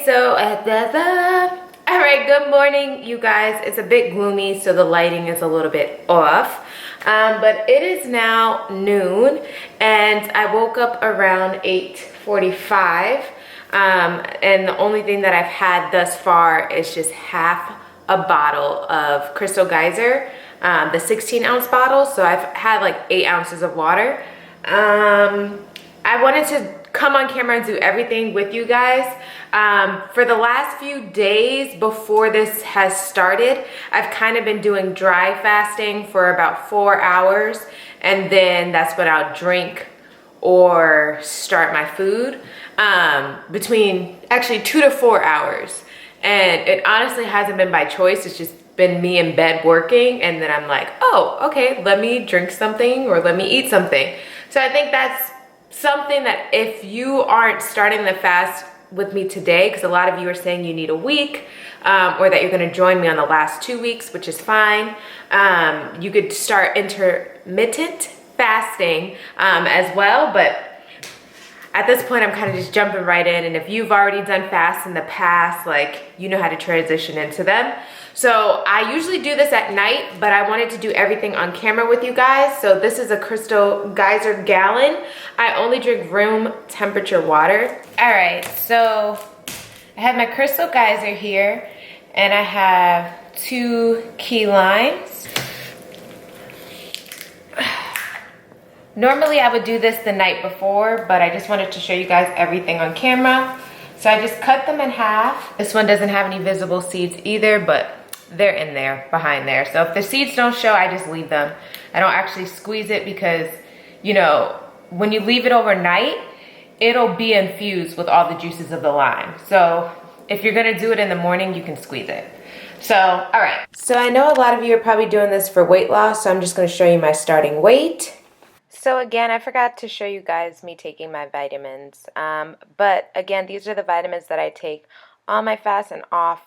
All right, good morning, you guys. It's a bit gloomy, so the lighting is a little bit off. But it is now noon, and I woke up around 8:45. And the only thing that I've had thus far is just half a bottle of Crystal Geyser, the 16-ounce bottle. So I've had like 8 ounces of water. I wanted to come on camera and do everything with you guys. For the last few days before this has started, I've kind of been doing dry fasting for about 4 hours, and then that's when I'll drink or start my food between actually 2 to 4 hours. And it honestly hasn't been by choice. It's just been me in bed working, and then I'm like, oh, okay, let me drink something or let me eat something. So I think that's something that if you aren't starting the fast with me today, because a lot of you are saying you need a week, or that you're going to join me on the last 2 weeks, which is fine. You could start intermittent fasting as well, but at this point I'm kind of just jumping right in, and if you've already done fasts in the past, like, you know how to transition into them. So I usually do this at night, but I wanted to do everything on camera with you guys. So this is a Crystal Geyser gallon. I only drink room temperature water. All right, so I have my Crystal Geyser here, and I have 2 key limes. Normally I would do this the night before, but I just wanted to show you guys everything on camera. So I just cut them in half. This one doesn't have any visible seeds either, but they're in there, behind there. So if the seeds don't show, I just leave them. I don't actually squeeze it because, you know, when you leave it overnight, it'll be infused with all the juices of the lime. So if you're gonna do it in the morning, you can squeeze it. So, all right. So I know a lot of you are probably doing this for weight loss, so I'm just gonna show you my starting weight. So again, I forgot to show you guys me taking my vitamins. But again, these are the vitamins that I take on my fast and off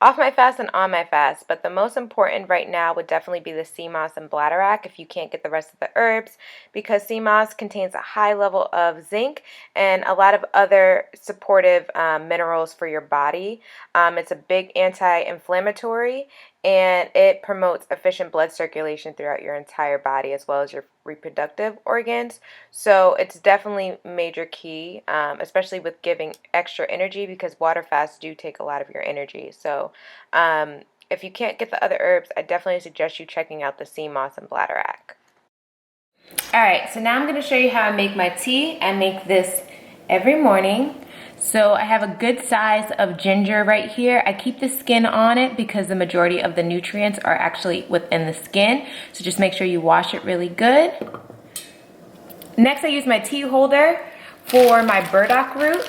my fast and on my fast. But the most important right now would definitely be the sea moss and bladderwrack if you can't get the rest of the herbs, because sea moss contains a high level of zinc and a lot of other supportive minerals for your body. It's a big anti-inflammatory, and it promotes efficient blood circulation throughout your entire body as well as your reproductive organs. So it's definitely major key, especially with giving extra energy, because water fasts do take a lot of your energy. So if you can't get the other herbs, I definitely suggest you checking out the sea moss and bladderwrack. All right, so now I'm going to show you how I make my tea. I make this every morning. So I have a good size of ginger right here. I keep the skin on it because the majority of the nutrients are actually within the skin. So just make sure you wash it really good. Next, I use my tea holder for my burdock root,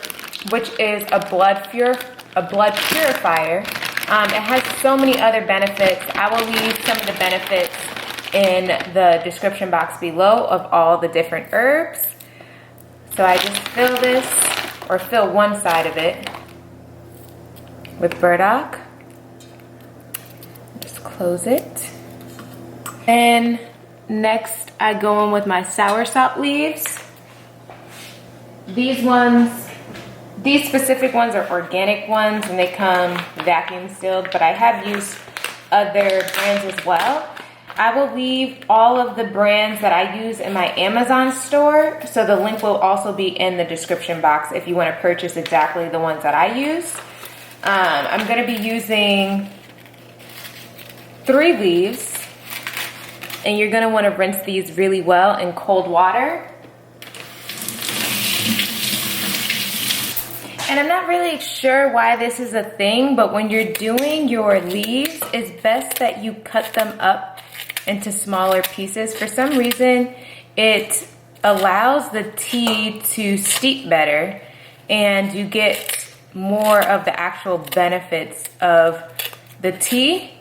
which is a blood purifier. It has so many other benefits. I will leave some of the benefits in the description box below of all the different herbs. So I just fill this, or fill one side of it with burdock. Just close it. And next I go in with my soursop leaves. These specific ones are organic ones, and they come vacuum sealed, but I have used other brands as well. I will leave all of the brands that I use in my Amazon store, so the link will also be in the description box if you want to purchase exactly the ones that I use. I'm going to be using 3 leaves, and you're going to want to rinse these really well in cold water. And I'm not really sure why this is a thing, but when you're doing your leaves, it's best that you cut them up into smaller pieces. For some reason, it allows the tea to steep better, and you get more of the actual benefits of the tea.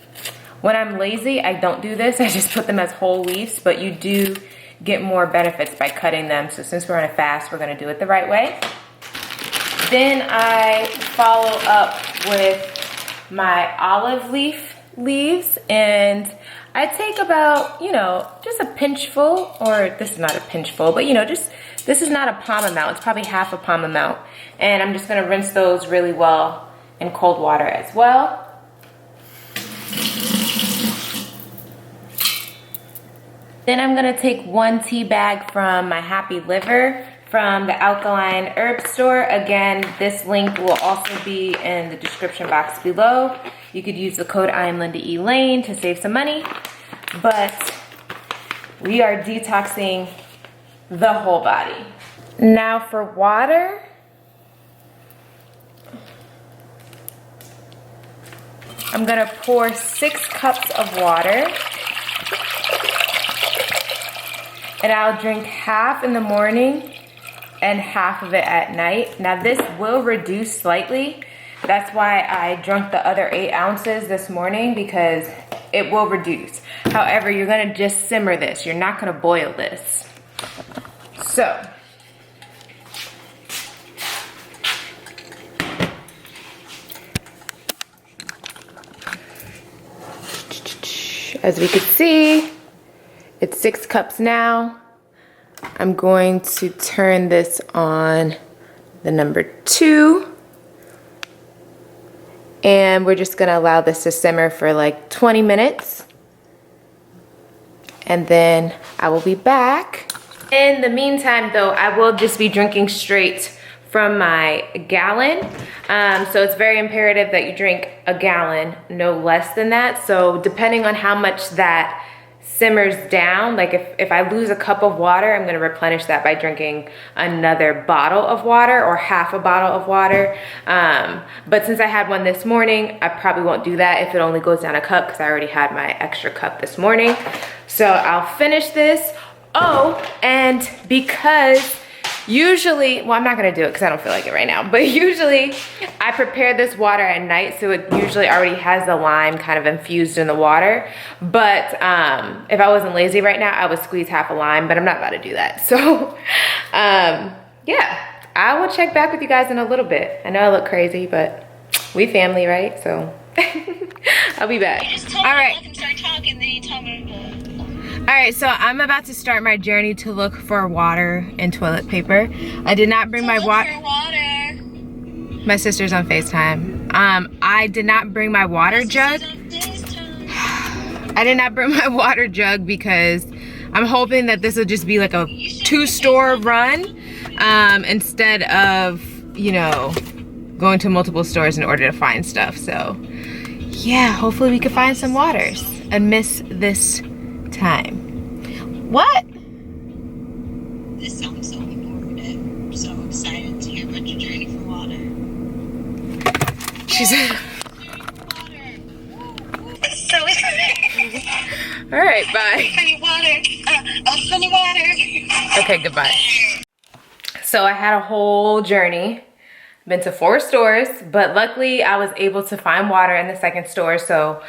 When I'm lazy, I don't do this. I just put them as whole leaves, but you do get more benefits by cutting them. So since we're on a fast, we're gonna do it the right way. Then I follow up with my olive leaves, and I take about, you know, just a pinchful, or this is not a pinchful, but you know, just This is not a palm amount, it's probably half a palm amount. And I'm just gonna rinse those really well in cold water as well. Then I'm gonna take 1 tea bag from my Happy Liver from the Alkaline herb store. Again, this link will also be in the description box below. You could use the code iamLindaElaine to save some money, but we are detoxing the whole body. Now for water. I'm gonna pour 6 cups of water. And I'll drink half in the morning and half of it at night. Now this will reduce slightly. That's why I drank the other 8 ounces this morning, because it will reduce. However, you're gonna just simmer this. You're not gonna boil this. So, as we can see, it's 6 cups now. I'm going to turn this on the number 2. And we're just gonna allow this to simmer for like 20 minutes. And then I will be back. In the meantime though, I will just be drinking straight from my gallon. So it's very imperative that you drink a gallon, no less than that. So depending on how much that simmers down, like if I lose a cup of water, I'm gonna replenish that by drinking another bottle of water or half a bottle of water. But since I had one this morning, I probably won't do that if it only goes down a cup, because I already had my extra cup this morning. So I'll finish this. Oh, and because usually, well, I'm not gonna do it because I don't feel like it right now, but usually I prepare this water at night, so it usually already has the lime kind of infused in the water. But if I wasn't lazy right now, I would squeeze half a lime, but I'm not about to do that. So yeah, I will check back with you guys in a little bit. I know I look crazy, but we family, right? So I'll be back. You just told me to let him start talking, then you told me to... All right, so I'm about to start my journey to look for water and toilet paper. I did not bring my water. My sister's on FaceTime. I did not bring my water jug. I did not bring my water jug because I'm hoping that this will just be like a 2-store run instead of, you know, going to multiple stores in order to find stuff. So yeah, hopefully we can find some waters and miss this time. What? This sounds so informative. I'm so excited to hear about your journey for water. She's It's so exciting. all right, bye. Funny water. Funny water. Okay, goodbye. So I had a whole journey. Been to 4 stores, but luckily I was able to find water in the 2nd store. So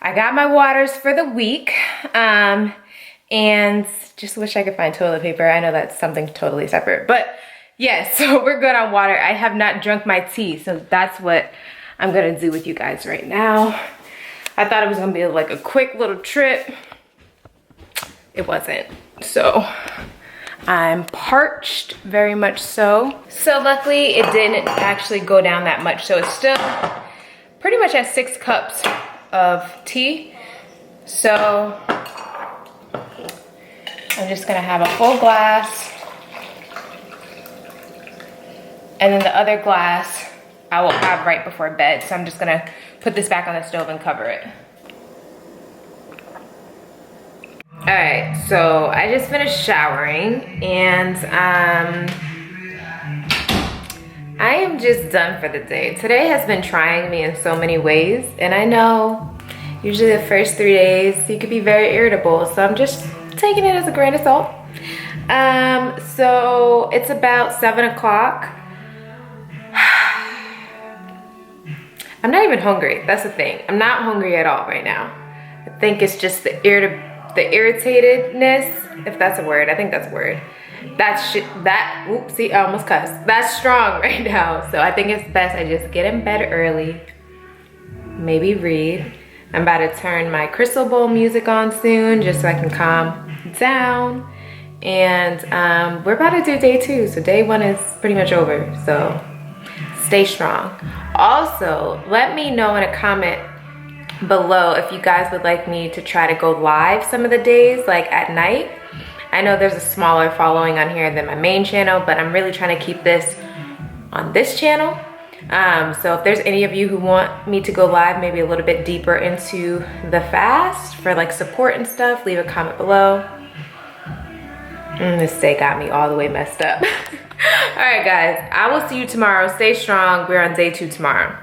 I got my waters for the week. And just wish I could find toilet paper. I know that's something totally separate, but yeah, so we're good on water. I have not drunk my tea, so that's what I'm gonna do with you guys right now. I thought it was gonna be like a quick little trip. It wasn't. So I'm parched, very much so. So luckily it didn't actually go down that much. So it's still pretty much at 6 cups of tea. So I'm just gonna have a full glass. And then the other glass I will have right before bed. So I'm just gonna put this back on the stove and cover it. All right, so I just finished showering and I am just done for the day. Today has been trying me in so many ways, and I know usually the first 3 days you could be very irritable, so I'm just taking it as a grain of salt. So it's about 7 o'clock. I'm not even hungry, that's the thing. I'm not hungry at all right now. I think it's just the irritatedness, if that's a word. I think that's a word. Oopsie, I almost cussed. That's strong right now. So I think it's best I just get in bed early, maybe read. I'm about to turn my crystal bowl music on soon just so I can calm down And we're about to do day 2. So day 1 is pretty much over. So stay strong. Also, let me know in a comment below if you guys would like me to try to go live some of the days, like at night. I know there's a smaller following on here than my main channel, but I'm really trying to keep this on this channel. So if there's any of you who want me to go live maybe a little bit deeper into the fast for like support and stuff, leave a comment below. This day got me all the way messed up. All right, guys, I will see you tomorrow. Stay strong. We're on day 2 tomorrow.